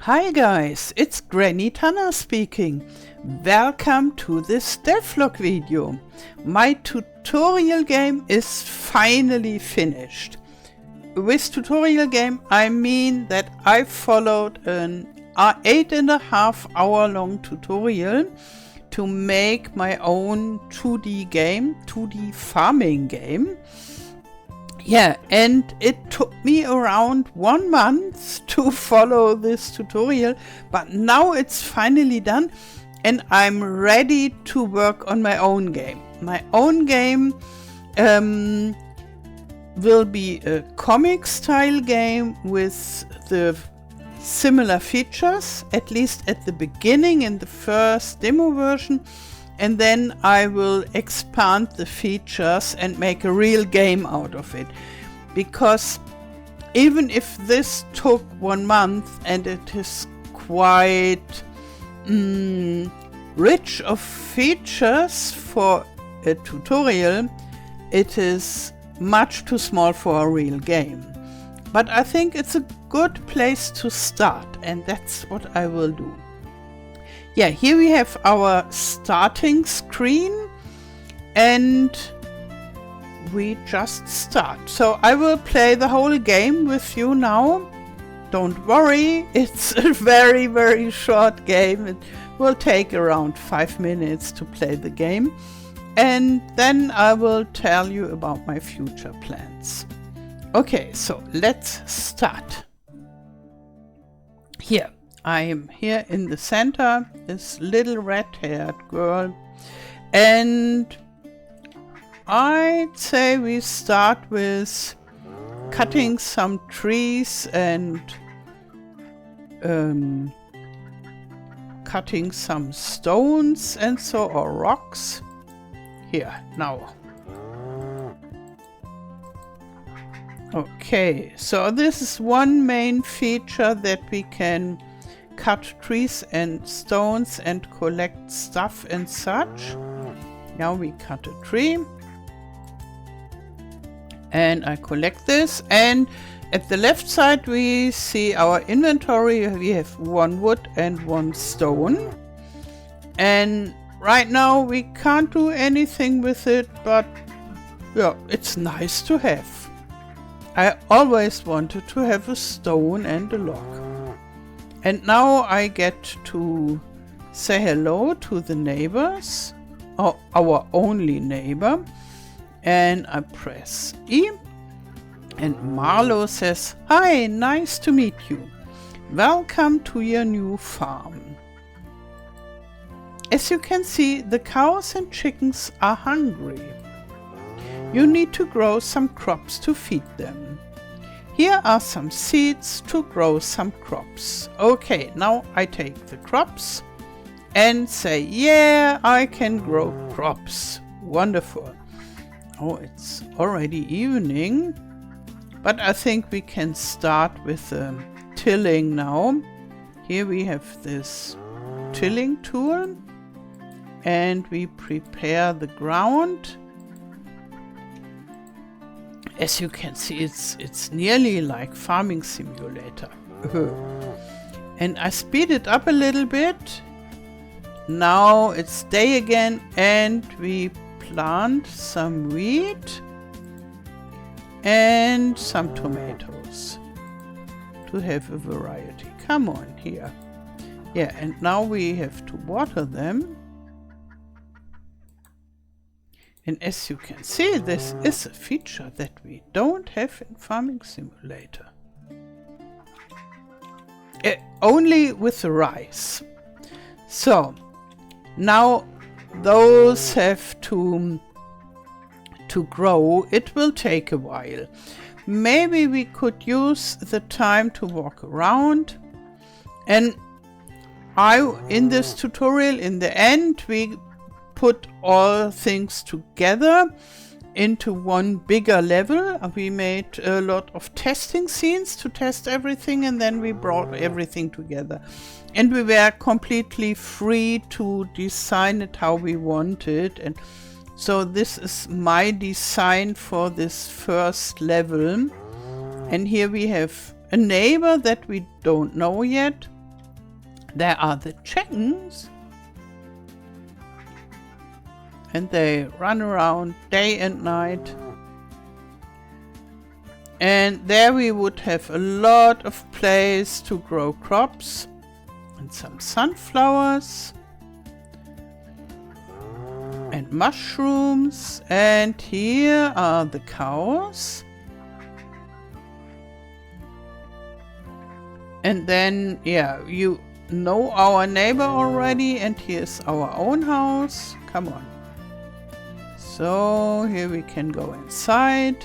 Hi guys, it's Granny Tana speaking. Welcome to this devlog video. My tutorial game is finally finished. With tutorial game I mean that I followed an 8.5 hour long tutorial to make my own 2D game, 2D farming game. Yeah, and it took me around 1 month to follow this tutorial, but now it's finally done and I'm ready to work on my own game. My own game will be a comic style game with the similar features, at least at the beginning in the first demo version. And then I will expand the features and make a real game out of it. Because even if this took 1 month and it is quite rich of features for a tutorial, it is much too small for a real game. But I think it's a good place to start, and that's what I will do. Yeah, here we have our starting screen and we just start. So I will play the whole game with you now. Don't worry, it's a very short game. It will take around 5 minutes to play the game. And then I will tell you about my future plans. Okay, so let's start. Here. I am here in the center, this little red-haired girl, and I'd say we start with cutting some trees and cutting some stones and so, or rocks. Here, now. Okay, so this is one main feature that we can cut trees and stones and collect stuff and such. Now we cut a tree and I collect this, and at the left side we see our inventory. We have 1 wood and 1 stone, and right now we can't do anything with it, but yeah, it's nice to have. I always wanted to have a stone and a log. And now I get to say hello to the neighbors, or our only neighbor, and I press E, and Marlo says, "Hi, nice to meet you. Welcome to your new farm." As you can see, the cows and chickens are hungry. You need to grow some crops to feed them. Here are some seeds to grow some crops. Okay, now I take the crops and say, yeah, I can grow crops. Wonderful. Oh, it's already evening, but I think we can start with tilling now. Here we have this tilling tool and we prepare the ground. As you can see, it's nearly like farming simulator. And I speed it up a little bit. Now it's day again and we plant some wheat and some tomatoes to have a variety. Come on here. Yeah, and now we have to water them. And as you can see, this is a feature that we don't have in Farming Simulator. Only with the rice. So, now those have to grow. It will take a while. Maybe we could use the time to walk around. And in this tutorial, in the end, we put all things together into one bigger level. We made a lot of testing scenes to test everything, and then we brought everything together. And we were completely free to design it how we wanted. And so this is my design for this first level. And here we have a neighbor that we don't know yet. There are the chickens. And they run around day and night. And there we would have a lot of place to grow crops and some sunflowers and mushrooms. And here are the cows. And then, yeah, you know our neighbor already, and here's our own house. Come on. So here we can go inside.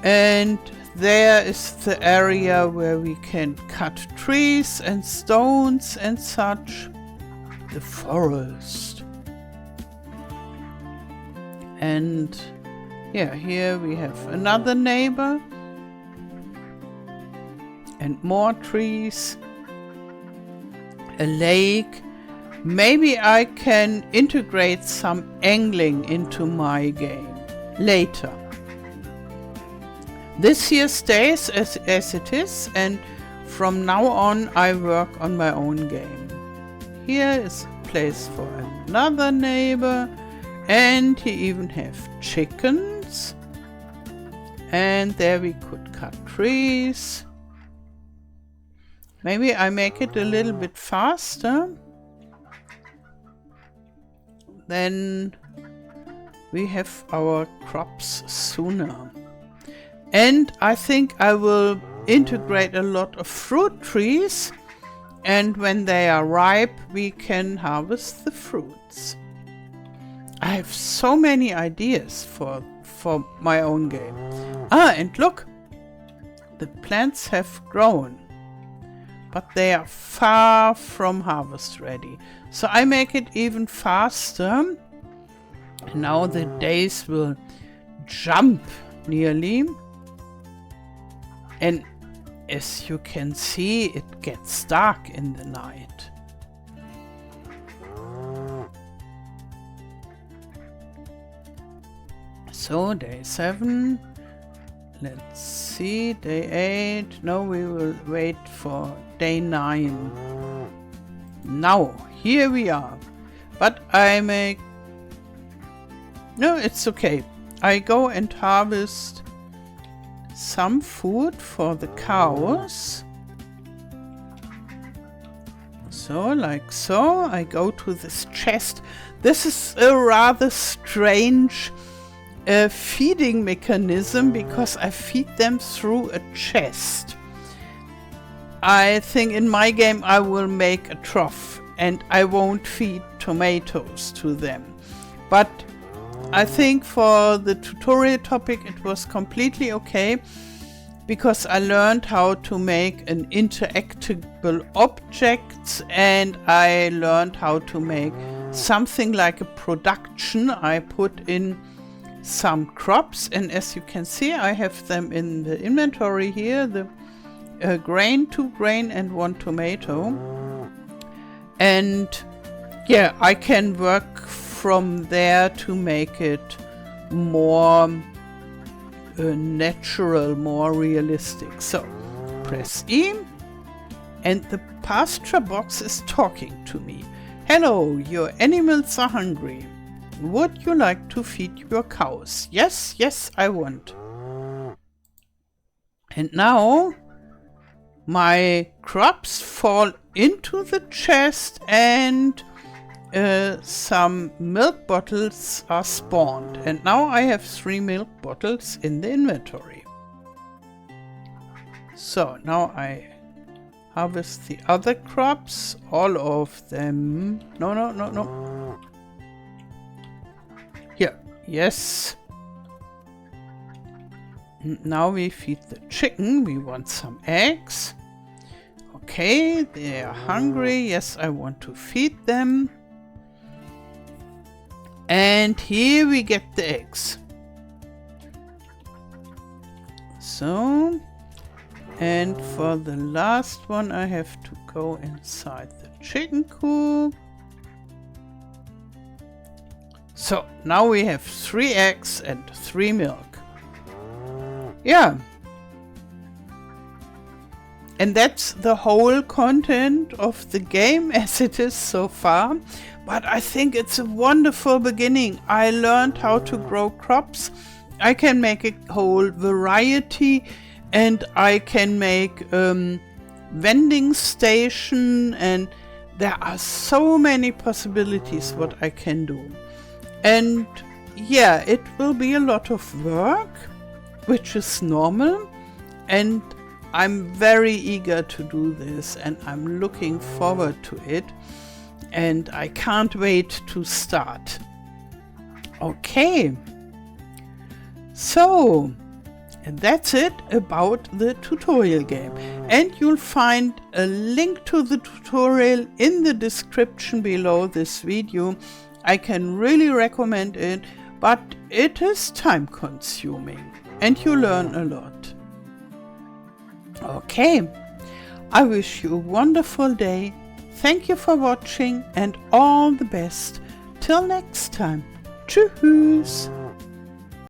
And there is the area where we can cut trees and stones and such. The forest. And yeah, here we have another neighbor. And more trees. A lake. Maybe I can integrate some angling into my game later. This here stays as it is, and from now on I work on my own game. Here is a place for another neighbor, and he even have chickens. And there we could cut trees. Maybe I make it a little bit faster. Then we have our crops sooner. And I think I will integrate a lot of fruit trees, and when they are ripe we can harvest the fruits. I have so many ideas for my own game. And look, the plants have grown, but they are far from harvest ready. So I make it even faster. And now the days will jump nearly. And as you can see, it gets dark in the night. So day 7. Let's see, day 8. No, we will wait for day 9. Now, here we are. But I make... No, it's okay. I go and harvest some food for the cows. So, like so. I go to this chest. This is a rather strange feeding mechanism, because I feed them through a chest. I think in my game I will make a trough and I won't feed tomatoes to them. But I think for the tutorial topic it was completely okay, because I learned how to make an interactable object, and I learned how to make something like a production. I put in some crops, and as you can see I have them in the inventory here, the grain, 2 grain and 1 tomato. And yeah, I can work from there to make it more natural, more realistic. So press E, and the pasture box is talking to me. Hello, your animals are hungry. Would you like to feed your cows? Yes, yes, I want. And now my crops fall into the chest, and some milk bottles are spawned. And now I have 3 milk bottles in the inventory. So now I harvest the other crops, all of them. No, no, no, no. Here, yes. Now we feed the chicken. We want some eggs. Okay, they are hungry. Yes, I want to feed them. And here we get the eggs. So, and for the last one I have to go inside the chicken coop. So now we have 3 eggs and 3 milk. Yeah. And that's the whole content of the game as it is so far. But I think it's a wonderful beginning. I learned how to grow crops. I can make a whole variety, and I can make vending station, and there are so many possibilities what I can do. And yeah, it will be a lot of work, which is normal, and I'm very eager to do this, and I'm looking forward to it, and I can't wait to start. Okay, so that's it about the tutorial game, and you'll find a link to the tutorial in the description below this video. I can really recommend it, but it is time consuming and you learn a lot. Okay, I wish you a wonderful day. Thank you for watching and all the best. Till next time. Tschüss.